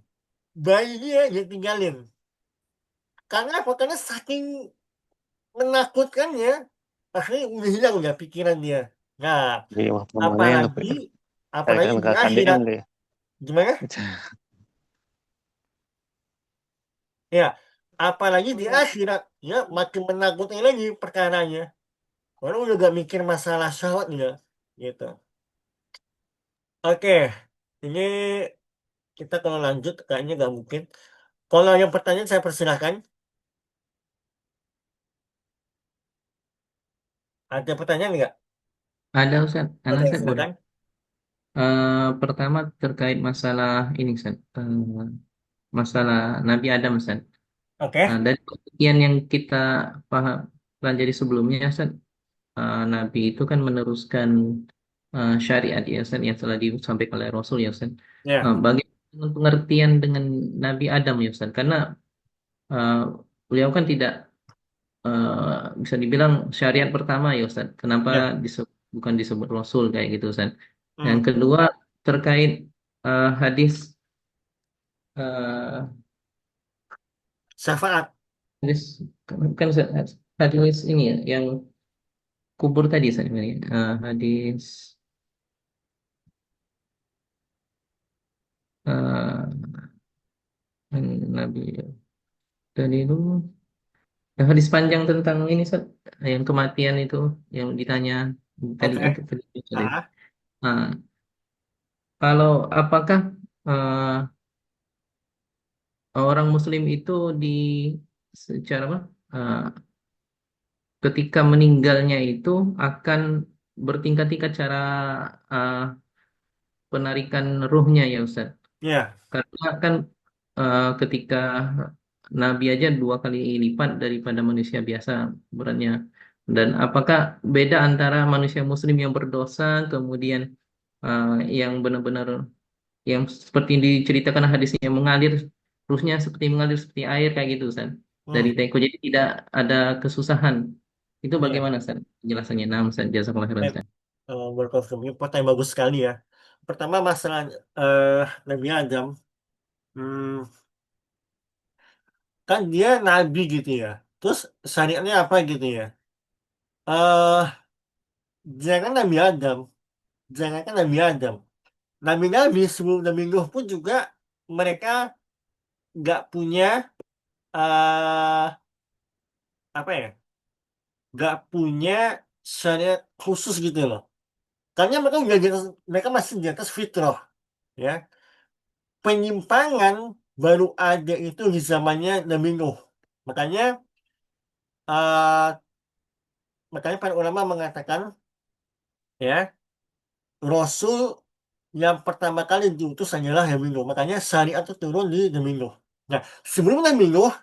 bayi dia tinggalin. Karena apa? Karena saking menakutkannya, akhirnya udah hilang udah pikiran dia. Nah, Iya, mana yang apalagi kalian di kakak akhirat, DM deh. gimana? Ya, apalagi di akhirat, ya makin menakutkan lagi perkaranya. Orang udah gak mikir masalah syahwat ya, gitu. Oke, ini kita kalau lanjut kayaknya gak mungkin. Kalau yang pertanyaan saya persilahkan. Ada pertanyaan nggak? Ada Ustaz, Oke, Ustaz boleh. silakan. Pertama terkait masalah ini Ustaz. Masalah Nabi Adam Ustaz. Oke, Dari pengertian yang kita paham pelajari sebelumnya Ustaz, Nabi itu kan meneruskan syariat ya Ustaz yang telah disampaikan oleh Rasul ya Ustaz. ya, Bagaimana pengertian dengan Nabi Adam ya Ustaz? Karena uh, beliau kan tidak bisa dibilang syariat pertama ya Ustaz. Kenapa ya. bukan disebut Rasul kayak gitu Ustaz? Yang Hmm. kedua terkait hadis uh, Syafaat. hadis bukan Ustaz, hadis ini ya yang kubur tadi Ustaz. Ini, hadis. eh, Nabi dan itu hadis panjang tentang ini Ustaz, yang kematian itu yang ditanya tadi Oke. kan tadi. Ah, Nah, kalau apakah eh, orang Muslim itu di secara apa? eh, Ketika meninggalnya itu akan bertingkat-tingkat cara eh, penarikan ruhnya ya Ustaz. ya, Karena kan ketika Nabi aja 2 kali lipat daripada manusia biasa beratnya. Dan apakah beda antara manusia Muslim yang berdosa kemudian eh, yang benar-benar yang seperti yang diceritakan hadisnya mengalir ruhnya seperti mengalir seperti air kayak gitu Ustaz. Dari hmm, teko jadi tidak ada kesusahan. Itu ya. bagaimana Ustaz? Penjelasannya. Nah, Ustaz, jazakallahu khairan Baik. Ustaz. Berkonsumsi pertanyaan bagus sekali ya. Pertama masalah eh, Nabi Adam, hmm, kan dia nabi gitu ya. Terus syariatnya apa gitu ya? eh jangan Nabi Adam, jangankan Nabi Adam. Nabi-nabi sebelum Nabi Nuh pun juga mereka nggak punya eh apa ya? Nggak punya syariat khusus gitu loh. Karena mereka udah mereka masih di atas fitrah, ya. Penyimpangan baru ada itu di zamannya Nabi Nuh. Makanya eh makanya para ulama mengatakan, ya, Rasul yang pertama kali diutus hanyalah Nabi Nuh. Makanya syariat itu turun di Nabi Nuh. Nah, sebelum Nabi Nuh,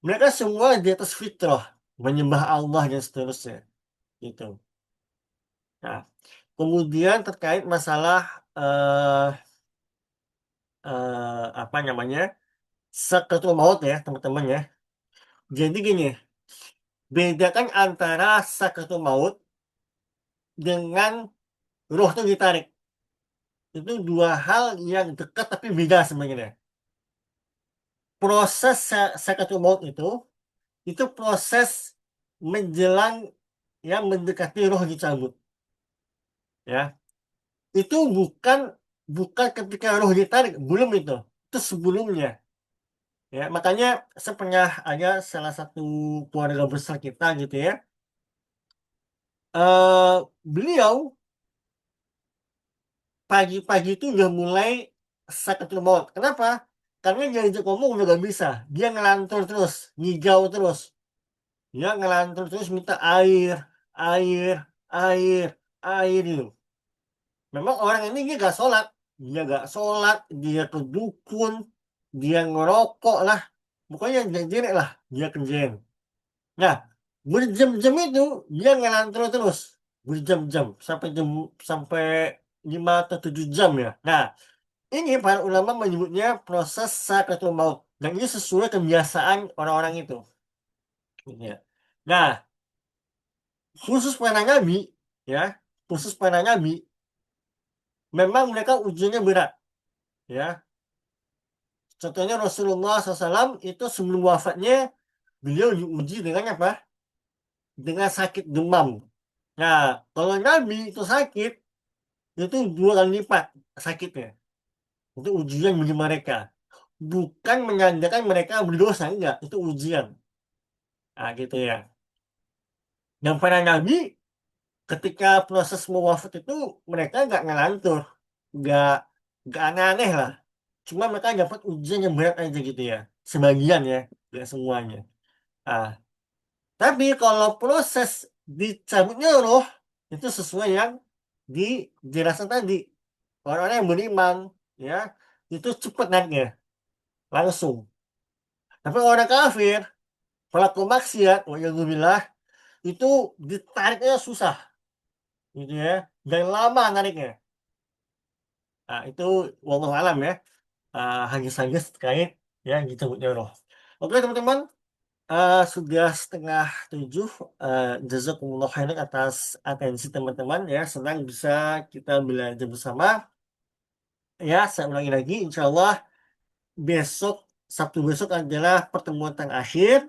mereka semua di atas fitrah, menyembah Allah dan seterusnya. Gitu. Nah, kemudian terkait masalah eh apa namanya, sakratul maut ya teman-teman ya. Jadi gini, bedakan antara sakratul maut dengan roh itu ditarik. Itu dua hal yang dekat tapi beda sebenarnya. Proses sakratul maut itu proses menjelang yang mendekati roh dicabut. Ya, itu bukan bukan ketika roh ditarik, belum itu sebelumnya. Ya, makanya saya pernah ada salah satu keluarga besar kita gitu ya. Beliau pagi-pagi itu udah mulai sakit maut. Kenapa? Karena dia diajak ngomong udah gak bisa. Dia ngelantur terus, ngigau terus. Dia ngelantur terus minta air, air, air, air itu. Memang orang ini dia gak sholat, dia ke dukun, dia ngerokok lah, pokoknya jelek lah, dia kerjain. Nah, berjam-jam itu dia ngelantur terus, berjam-jam sampai 5 atau 7 jam ya. Nah, ini para ulama menyebutnya proses sakratul maut dan ini sesuai kebiasaan orang-orang itu. Ya. Nah, khusus para nabi, ya, khusus para nabi, memang mereka ujiannya berat, ya. Contohnya Rasulullah SAW itu sebelum wafatnya beliau diuji dengan apa? Dengan sakit demam. Nah, kalau nabi itu sakit itu 2 kali lipat sakitnya. Itu ujian bagi mereka. Bukan menyandarkan mereka berdosa, enggak. Itu ujian. Nah, gitu ya. Dan para nabi ketika proses mau wafat itu mereka nggak ngelantur, nggak nggak aneh-aneh lah. Cuma mereka dapat ujian yang berat aja gitu ya, sebagian ya, nggak semuanya. Ah, tapi kalau proses dicabutnya roh itu sesuai yang di dijelaskan tadi, orang-orang yang beriman ya itu cepat naiknya langsung. Tapi orang kafir, pelaku maksiat, waliyadzubillah, itu ditariknya susah gitu ya, dan lama nariknya. Nah, itu wallahu alam ya. Hadis-hadis terkait ya disebutnya roh. Oke teman-teman, sudah setengah 7. Jazakumullah khairan atas atensi teman-teman ya. Senang bisa kita belajar bersama. Ya, saya ulangi lagi. Insya Allah besok, Sabtu besok adalah pertemuan terakhir.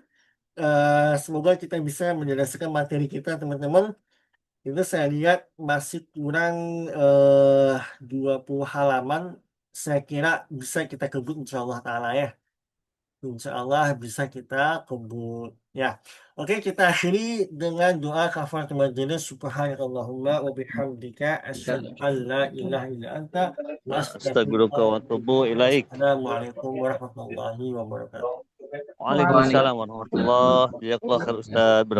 Semoga kita bisa menyelesaikan materi kita teman-teman. Itu saya lihat masih kurang 20 halaman saya kira bisa kita kebut insya Allah ta'ala ya. Insya Allah bisa kita kebut. Ya, oke, kita akhiri dengan doa kafaratul majelis. Subhanakallahumma wa bihamdika asyhadu an la ilaha illa anta wa Astagfiruka wa atubu ilaik. Assalamualaikum warahmatullahi wabarakatuh. Waalaikumsalam warahmatullahi wabarakatuh. Jazakallahu khair Ustaz.